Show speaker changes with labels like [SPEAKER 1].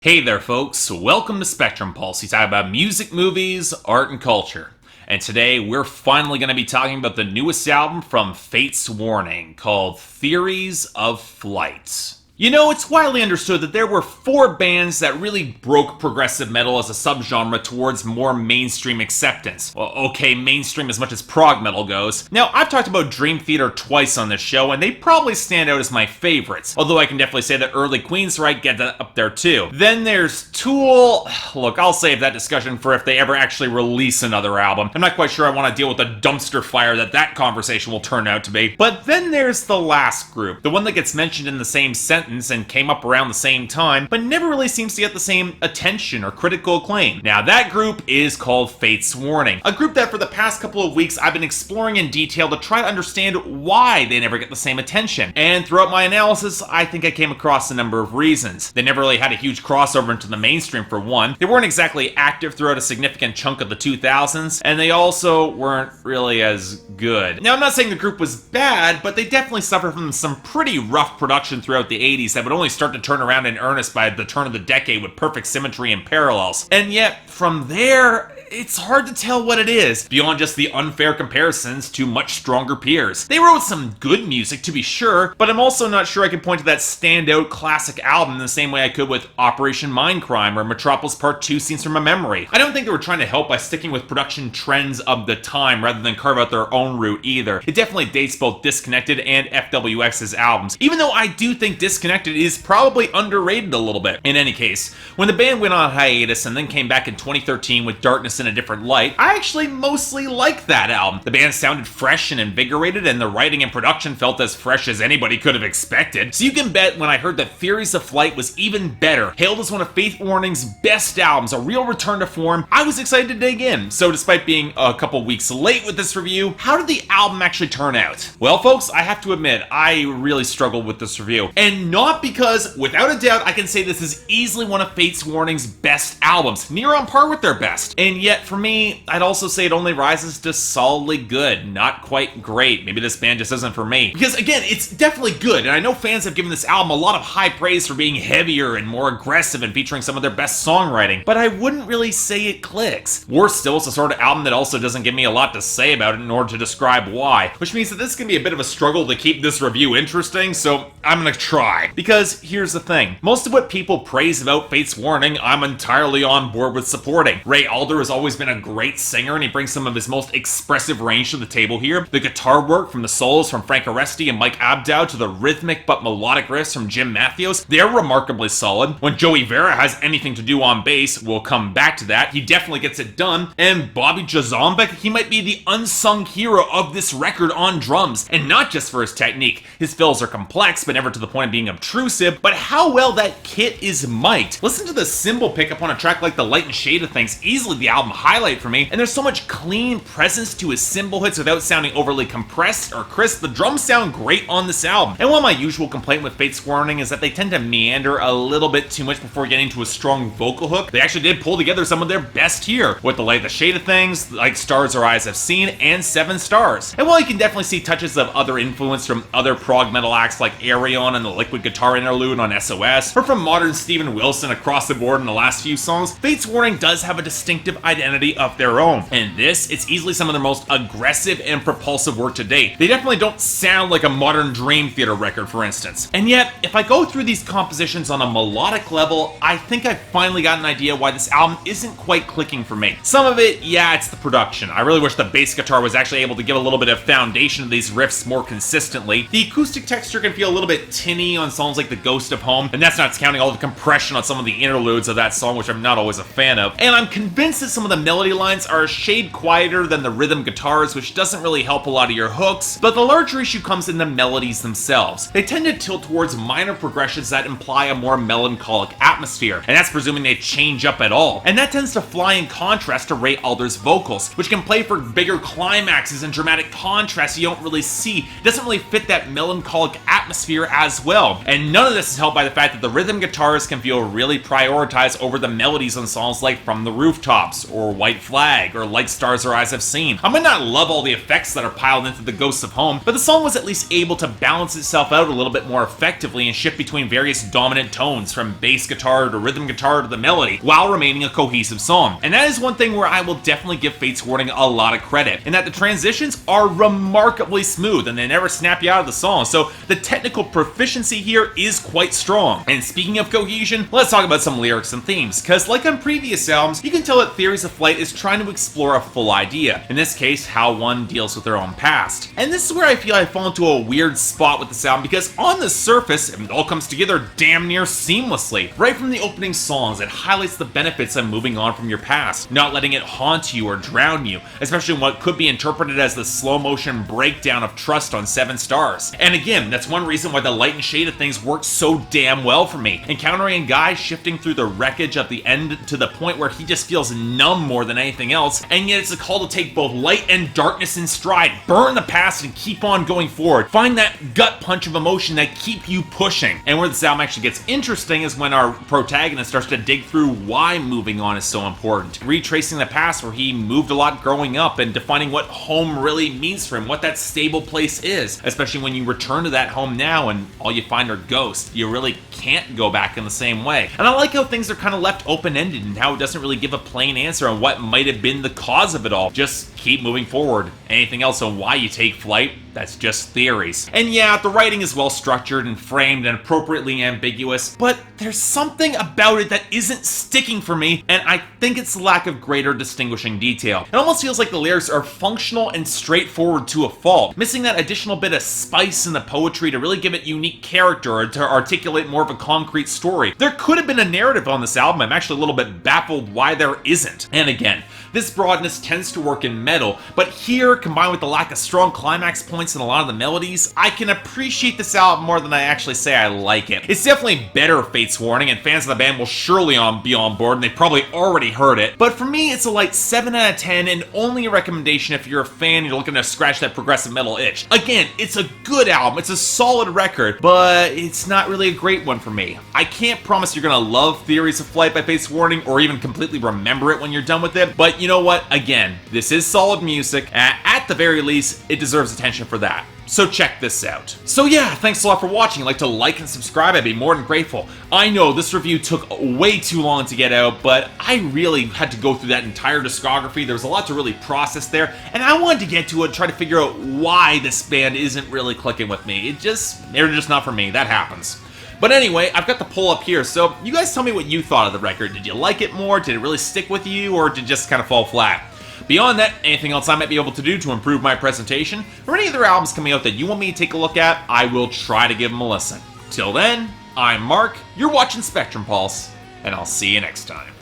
[SPEAKER 1] Hey there, folks. Welcome to Spectrum Pulse. We talk about music, movies, art, and culture. And today we're finally going to be talking about the newest album from Fate's Warning called Theories of Flight. You know, it's widely understood that there were four bands that really broke progressive metal as a subgenre towards more mainstream acceptance. Well, okay, mainstream as much as prog metal goes. Now, I've talked about Dream Theater twice on this show, and they probably stand out as my favorites. Although I can definitely say that early Queensryche get that up there too. Then there's Tool. Look, I'll save that discussion for if they ever actually release another album. I'm not quite sure I want to deal with the dumpster fire that conversation will turn out to be. But then there's the last group, the one that gets mentioned in the same sentence and came up around the same time, but never really seems to get the same attention or critical acclaim. Now, that group is called Fate's Warning, a group that for the past couple of weeks I've been exploring in detail to try to understand why they never get the same attention. And throughout my analysis, I think I came across a number of reasons. They never really had a huge crossover into the mainstream, for one. They weren't exactly active throughout a significant chunk of the 2000s, and they also weren't really as good. Now, I'm not saying the group was bad, but they definitely suffered from some pretty rough production throughout the 80s that would only start to turn around in earnest by the turn of the decade with perfect symmetry and parallels. And yet, from there, it's hard to tell what it is, beyond just the unfair comparisons to much stronger peers. They wrote some good music, to be sure, but I'm also not sure I can point to that standout classic album in the same way I could with Operation Mindcrime or Metropolis Part 2 Scenes from a Memory. I don't think they were trying to help by sticking with production trends of the time rather than carve out their own route either. It definitely dates both Disconnected and FWX's albums, even though I do think Disconnected is probably underrated a little bit. In any case, when the band went on hiatus and then came back in 2013 with Darkness in a Different Light, I actually mostly liked that album. The band sounded fresh and invigorated, and the writing and production felt as fresh as anybody could have expected. So you can bet when I heard that Theories of Flight was even better, hailed as one of Faith Warning's best albums, a real return to form, I was excited to dig in. So despite being a couple weeks late with this review, how did the album actually turn out? Well, folks, I have to admit, I really struggled with this review. And not because, without a doubt, I can say this is easily one of Fate's Warning's best albums, near on par with their best. And yet, for me, I'd also say it only rises to solidly good, not quite great. Maybe this band just isn't for me. Because again, it's definitely good, and I know fans have given this album a lot of high praise for being heavier and more aggressive and featuring some of their best songwriting, but I wouldn't really say it clicks. Worse still, it's the sort of album that also doesn't give me a lot to say about it in order to describe why, which means that this can be a bit of a struggle to keep this review interesting, so I'm gonna try. Because here's the thing, most of what people praise about Fate's Warning, I'm entirely on board with supporting. Ray Alder has always been a great singer, and he brings some of his most expressive range to the table here. The guitar work from the solos from Frank Oresti and Mike Abdow to the rhythmic but melodic riffs from Jim Matthews, they're remarkably solid. When Joey Vera has anything to do on bass, we'll come back to that, he definitely gets it done. And Bobby Jazombek, he might be the unsung hero of this record on drums, and not just for his technique. His fills are complex, but never to the point of being obtrusive, but how well that kit is mic'd. Listen to the cymbal pickup on a track like The Light and Shade of Things, easily the album highlight for me, and there's so much clean presence to his cymbal hits without sounding overly compressed or crisp. The drums sound great on this album. And while my usual complaint with Fate's Warning is that they tend to meander a little bit too much before getting to a strong vocal hook, they actually did pull together some of their best here, with The Light, the Shade of Things, like Stars Our Eyes Have Seen, and 7 Stars. And while you can definitely see touches of other influence from other prog metal acts like Arion and the liquid guitar interlude on SOS, or from modern Steven Wilson across the board in the last few songs, Fate's Warning does have a distinctive identity of their own. And this, it's easily some of their most aggressive and propulsive work to date. They definitely don't sound like a modern Dream Theater record, for instance. And yet, if I go through these compositions on a melodic level, I think I've finally got an idea why this album isn't quite clicking for me. Some of it, yeah, it's the production. I really wish the bass guitar was actually able to give a little bit of foundation to these riffs more consistently. The acoustic texture can feel a little bit tinny on songs like The Ghost of Home, and that's not counting all the compression on some of the interludes of that song, which I'm not always a fan of. And I'm convinced that some of the melody lines are a shade quieter than the rhythm guitars, which doesn't really help a lot of your hooks, but the larger issue comes in the melodies themselves. They tend to tilt towards minor progressions that imply a more melancholic atmosphere, and that's presuming they change up at all. And that tends to fly in contrast to Ray Alder's vocals, which can play for bigger climaxes and dramatic contrasts you don't really see. It doesn't really fit that melancholic atmosphere as well. And none of this is helped by the fact that the rhythm guitars can feel really prioritized over the melodies on songs like From the Rooftops, or White Flag, or Like Stars or Eyes Have Seen. I might not love all the effects that are piled into the Ghosts of Home, but the song was at least able to balance itself out a little bit more effectively and shift between various dominant tones, from bass guitar to rhythm guitar to the melody, while remaining a cohesive song. And that is one thing where I will definitely give Fates Warning a lot of credit, in that the transitions are remarkably smooth and they never snap you out of the song, so the technical proficiency here is quite strong. And speaking of cohesion, let's talk about some lyrics and themes, because like on previous albums, you can tell that Theories of Flight is trying to explore a full idea, in this case, how one deals with their own past. And this is where I feel I fall into a weird spot with this album, because on the surface, it all comes together damn near seamlessly. Right from the opening songs, it highlights the benefits of moving on from your past, not letting it haunt you or drown you, especially in what could be interpreted as the slow motion breakdown of trust on 7 stars. And again, that's one reason why the light and shade of things works so damn well for me, encountering a guy shifting through the wreckage at the end to the point where he just feels numb more than anything else, and yet it's a call to take both light and darkness in stride, burn the past and keep on going forward, find that gut punch of emotion that keep you pushing. And where this album actually gets interesting is when our protagonist starts to dig through why moving on is so important, retracing the past where he moved a lot growing up and defining what home really means for him, what that stable place is, especially when you return to that home now and all you find are ghosts. You really can't go back in the same way. And I like how things are kind of left open-ended and how it doesn't really give a plain answer on what might have been the cause of it all. Just keep moving forward. Anything else on why you take flight, that's just theories. And yeah, the writing is well structured and framed and appropriately ambiguous, but there's something about it that isn't sticking for me, and I think it's the lack of greater distinguishing detail. It almost feels like the lyrics are functional and straightforward to a fault, missing that additional bit of spice in the poetry to really give it unique character or to articulate more of a concrete story. There could have been a narrative on this album. I'm actually a little bit baffled why there isn't. And again, this broadness tends to work in metal, but here, combined with the lack of strong climax points in a lot of the melodies, I can appreciate this album more than I actually say I like it. It's definitely better Fates Warning, and fans of the band will surely be on board, and they've probably already heard it. But for me, it's a light 7 out of 10, and only a recommendation if you're a fan and you're looking to scratch that progressive metal itch. Again, it's a good album, it's a solid record, but it's not really a great one for me. I can't promise you're gonna love Theories of Flight by Fates Warning, or even completely remember it when you're done with it, but you know what? Again, this is solid music. At the very least, it deserves attention for that. So check this out. So yeah, thanks a lot for watching. I'd like to like and subscribe. I'd be more than grateful. I know this review took way too long to get out, but I really had to go through that entire discography. There was a lot to really process there, and I wanted to get to it, try to figure out why this band isn't really clicking with me. They're just not for me. That happens. But anyway, I've got the poll up here, so you guys tell me what you thought of the record. Did you like it more? Did it really stick with you? Or did it just kind of fall flat? Beyond that, anything else I might be able to do to improve my presentation, or any other albums coming out that you want me to take a look at, I will try to give them a listen. Till then, I'm Mark, you're watching Spectrum Pulse, and I'll see you next time.